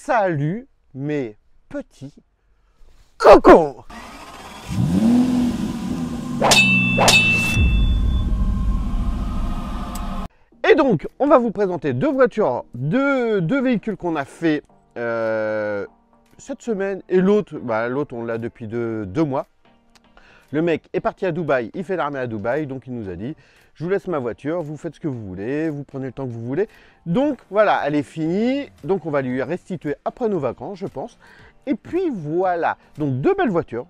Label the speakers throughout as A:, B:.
A: Salut mes petits cocos. Et donc, on va vous présenter deux voitures, deux véhicules qu'on a fait cette semaine. Et l'autre, on l'a depuis deux mois. Le mec est parti à Dubaï, il fait l'armée à Dubaï, donc il nous a dit « Je vous laisse ma voiture, vous faites ce que vous voulez, vous prenez le temps que vous voulez. » Donc voilà, elle est finie, donc on va lui restituer après nos vacances, je pense. Et puis voilà, donc deux belles voitures.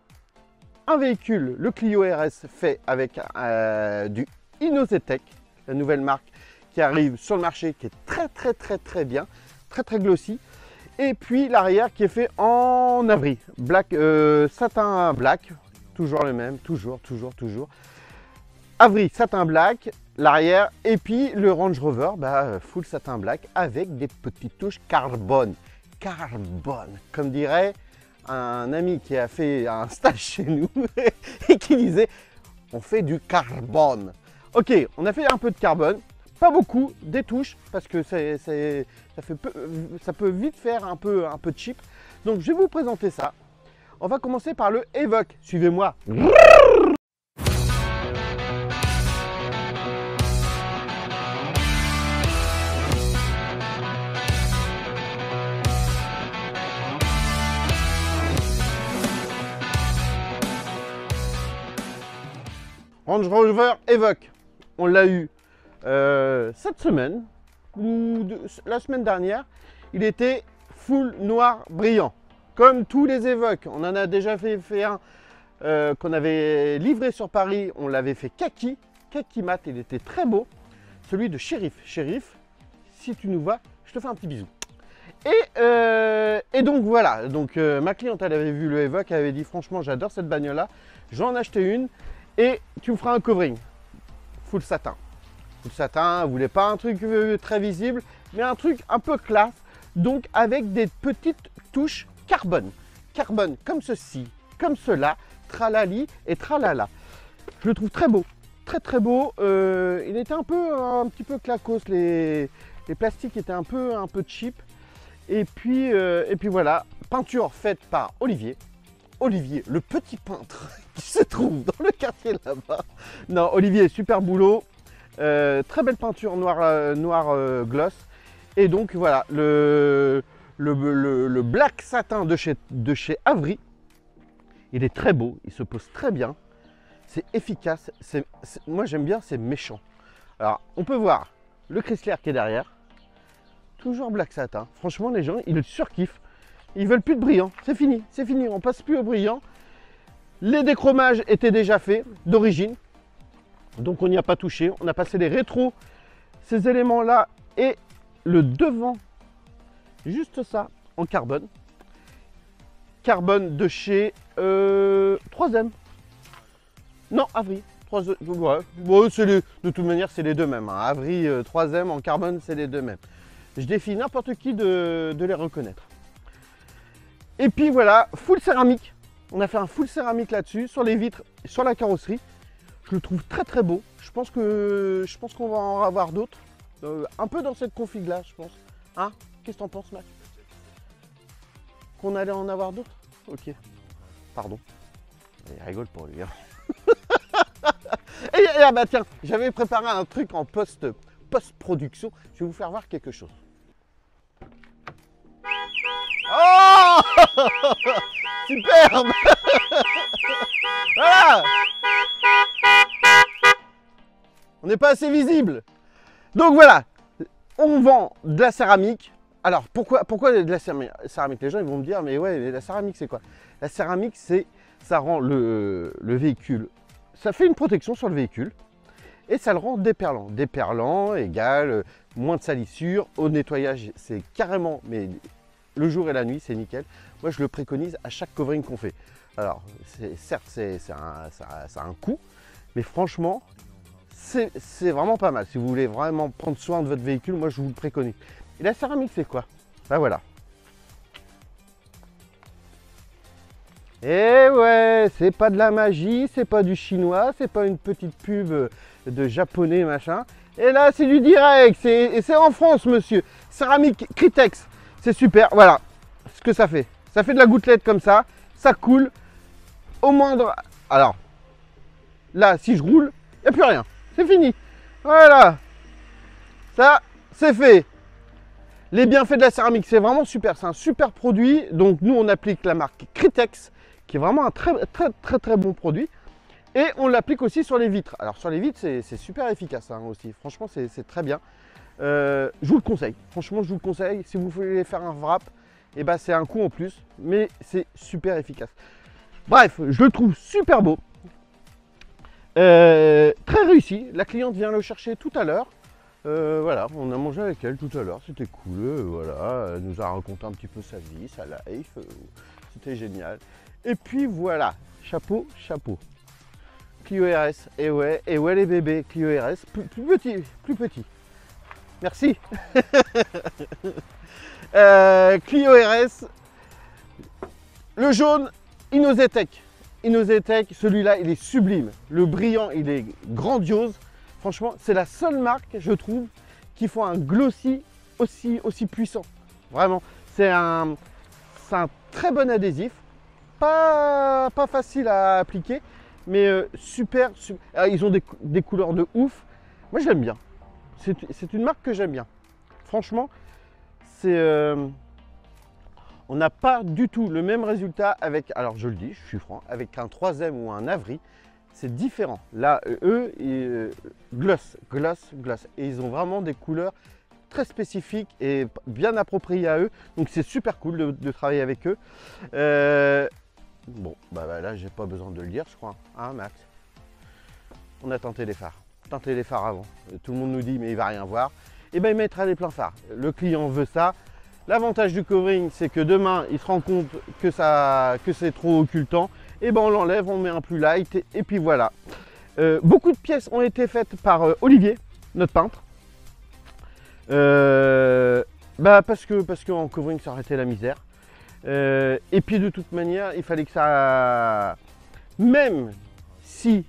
A: Un véhicule, le Clio RS, fait avec du Inozetec, la nouvelle marque qui arrive sur le marché, qui est très bien, très glossy. Et puis l'arrière qui est fait en abri, black, satin black. Toujours le même, toujours. Abri satin black, l'arrière, et puis le Range Rover, full satin black avec des petites touches carbone. Carbone, comme dirait un ami qui a fait un stage chez nous et qui disait on fait du carbone. Ok, on a fait un peu de carbone, pas beaucoup, des touches, parce que ça peut vite faire un peu cheap. Donc je vais vous présenter ça. On va commencer par le Evoque. Suivez-moi. Range Rover Evoque. On l'a eu cette semaine, ou la semaine dernière. Il était full noir brillant. Comme tous les Evoque, on en a déjà fait un qu'on avait livré sur Paris, on l'avait fait kaki mat, il était très beau. Celui de Shérif, si tu nous vois, je te fais un petit bisou. Et donc voilà, ma cliente, elle avait vu le Evoque, elle avait dit franchement j'adore cette bagnole là, j'en ai acheté une et tu me feras un covering. Full satin. Full satin, elle voulait pas un truc très visible, mais un truc un peu classe, donc avec des petites touches carbone comme ceci, comme cela, tralali et tralala. Je le trouve très beau, très beau. Il était un petit peu clacos, les plastiques étaient un peu cheap. Et puis voilà, peinture faite par Olivier, le petit peintre qui se trouve dans le quartier là-bas. Non, Olivier, super boulot, très belle peinture noir gloss. Et donc voilà, le black satin de chez Avery, il est très beau, il se pose très bien, c'est efficace, moi j'aime bien, c'est méchant. Alors on peut voir le Chrysler qui est derrière, toujours black satin. Franchement les gens ils le surkiffent, ils veulent plus de brillant, c'est fini, on passe plus au brillant. Les déchromages étaient déjà faits d'origine, donc on n'y a pas touché, on a passé les rétros, ces éléments là et le devant. Juste ça, en carbone. Carbone de chez 3M. Non, Avery. Ouais, de toute manière, c'est les deux mêmes. Hein. Avery, 3M en carbone, c'est les deux mêmes. Je défie n'importe qui de les reconnaître. Et puis voilà, full céramique. On a fait un full céramique là-dessus, sur les vitres, sur la carrosserie. Je le trouve très beau. Je pense qu'on va en avoir d'autres. Un peu dans cette config-là, je pense. Hein? Qu'est-ce que t'en penses, Mac? Qu'on allait en avoir d'autres? Ok. Pardon. Il rigole pour lui. Hein. et tiens, j'avais préparé un truc en post-production. Je vais vous faire voir quelque chose. Oh superbe. Voilà. On n'est pas assez visible. Donc voilà. On vend de la céramique. Alors pourquoi de la céramique? Les gens ils vont me dire mais ouais, mais la céramique c'est quoi? La céramique ça rend le véhicule, ça fait une protection sur le véhicule et ça le rend déperlant. Déperlant égale moins de salissure. Au nettoyage c'est carrément, mais le jour et la nuit c'est nickel. Moi je le préconise à chaque covering qu'on fait. Alors certes ça a un coût, mais franchement c'est vraiment pas mal. Si vous voulez vraiment prendre soin de votre véhicule, moi je vous le préconise. Et la céramique c'est quoi? Ben voilà. Et ouais, c'est pas de la magie, c'est pas du chinois, c'est pas une petite pub de japonais machin. Et là c'est du direct, et c'est en France monsieur. Céramique Critex, c'est super, voilà. ce que ça fait. Ça fait de la gouttelette comme ça coule au moindre... Alors, là, si je roule, il n'y a plus rien. C'est fini. Voilà. Ça, c'est fait. Les bienfaits de la céramique, c'est vraiment super. C'est un super produit. Donc, nous, on applique la marque Critex, qui est vraiment un très bon produit. Et on l'applique aussi sur les vitres. Alors, sur les vitres, c'est super efficace hein, aussi. Franchement, c'est très bien. Je vous le conseille. Franchement, je vous le conseille. Si vous voulez faire un wrap, eh ben, c'est un coût en plus. Mais c'est super efficace. Bref, je le trouve super beau. Très réussi. La cliente vient le chercher tout à l'heure. Voilà, on a mangé avec elle tout à l'heure, c'était cool, voilà, elle nous a raconté un petit peu sa vie, sa life, c'était génial. Et puis voilà, chapeau. Clio RS, et ouais les bébés, Clio RS, plus petit. Merci. Clio RS, le jaune, Innozetech, celui-là il est sublime, le brillant il est grandiose. Franchement, c'est la seule marque, je trouve, qui font un glossy aussi puissant. Vraiment, c'est un très bon adhésif. Pas facile à appliquer, mais super. Ils ont des couleurs de ouf. Moi, j'aime bien. C'est une marque que j'aime bien. Franchement, on n'a pas du tout le même résultat avec, alors je le dis, je suis franc, avec un 3M ou un Avery. C'est différent. Là, eux, gloss. Et ils ont vraiment des couleurs très spécifiques et bien appropriées à eux. Donc, c'est super cool de travailler avec eux. Bon, bah là, j'ai pas besoin de le dire, je crois. Hein, Max? On a tenté les phares. Tenté les phares avant. Tout le monde nous dit, mais il va rien voir. Et bien, il mettra les pleins phares. Le client veut ça. L'avantage du covering, c'est que demain, il se rend compte que c'est trop occultant. Et ben on l'enlève, on met un plus light et puis voilà. Beaucoup de pièces ont été faites par Olivier, notre peintre. Parce que en covering ça aurait été la misère. Et puis de toute manière, il fallait que ça... Même si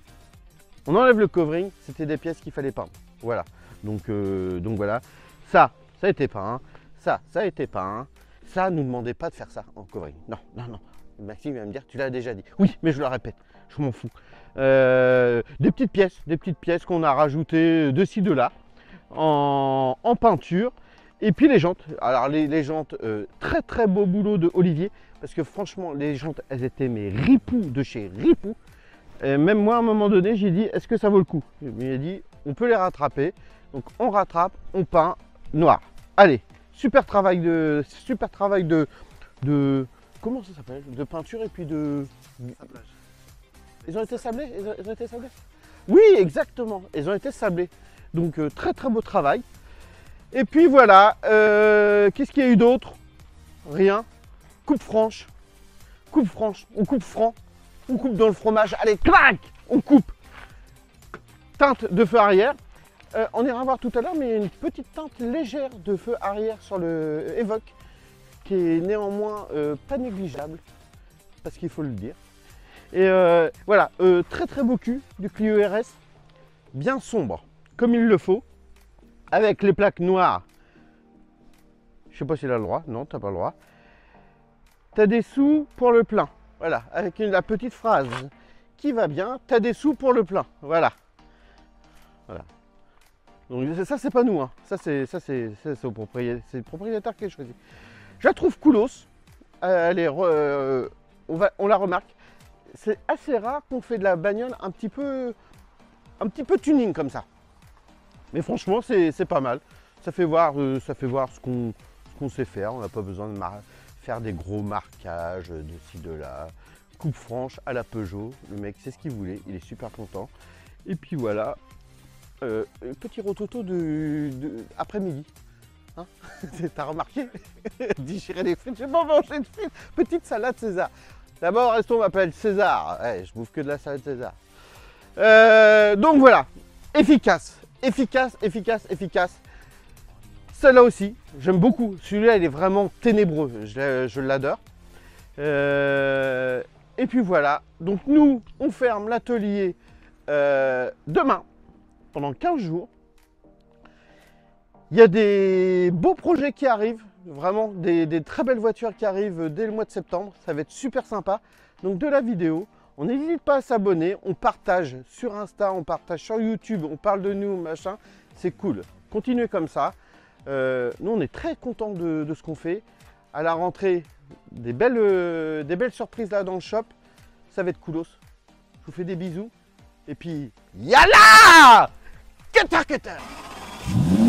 A: on enlève le covering, c'était des pièces qu'il fallait peindre. Voilà. Donc voilà. Ça a été peint. Ça a été peint. Ça, ne nous demandez pas de faire ça en covering. Non. Maxime va me dire, tu l'as déjà dit. Oui, mais je le répète, je m'en fous. Des petites pièces qu'on a rajoutées de ci, de là, en peinture. Et puis les jantes. Alors les jantes, très beau boulot de Olivier. Parce que franchement, les jantes, elles étaient mes ripoux de chez Ripoux. Même moi, à un moment donné, j'ai dit, est-ce que ça vaut le coup? Il m'a dit, on peut les rattraper. Donc on rattrape, on peint noir. Allez, super travail de comment ça s'appelle? De peinture et puis de... Sablage. Ils ont été sablés? Ils ont été sablés? Oui, exactement. Ils ont été sablés. Donc, très beau travail. Et puis voilà. Qu'est-ce qu'il y a eu d'autre? Rien. Coupe franche. On coupe franc. On coupe dans le fromage. Allez, clac! On coupe. Teinte de feu arrière. On ira voir tout à l'heure, mais il y a une petite teinte légère de feu arrière sur le Evoque, qui est néanmoins pas négligeable, parce qu'il faut le dire. Et voilà, très beau cul du Clio RS, bien sombre, comme il le faut, avec les plaques noires. Je sais pas s'il a le droit, non, t'as pas le droit. T'as des sous pour le plein, voilà, avec la petite phrase qui va bien, t'as des sous pour le plein, voilà. Donc ça c'est pas nous, hein. Ça c'est le propriétaire qui a choisi. Je la trouve coolos. Elle est, on la remarque. C'est assez rare qu'on fait de la bagnole un petit peu tuning comme ça. Mais franchement, c'est pas mal. Ça fait voir ce qu'on sait faire. On n'a pas besoin de faire des gros marquages de ci, de là. Coupe franche à la Peugeot. Le mec, c'est ce qu'il voulait. Il est super content. Et puis voilà. Petit rototo après-midi. Hein? T'as remarqué? Déchirer les frites, j'ai pas mangé de frites. Petite salade César. D'abord, restons, on m'appelle César. Ouais, je bouffe que de la salade César. Donc voilà, efficace. Celle-là aussi, j'aime beaucoup. Celui-là, il est vraiment ténébreux. Je l'adore. Et puis voilà. Donc nous, on ferme l'atelier demain. Pendant 15 jours. Il y a des beaux projets qui arrivent. Vraiment des très belles voitures qui arrivent dès le mois de septembre. Ça va être super sympa. Donc de la vidéo, on n'hésite pas à s'abonner. On partage sur Insta, on partage sur YouTube, on parle de nous, machin. C'est cool. Continuez comme ça. Nous, on est très contents de ce qu'on fait. À la rentrée, des belles surprises là dans le shop. Ça va être coolos. Je vous fais des bisous. Et puis, yalla! Cutter, cutter!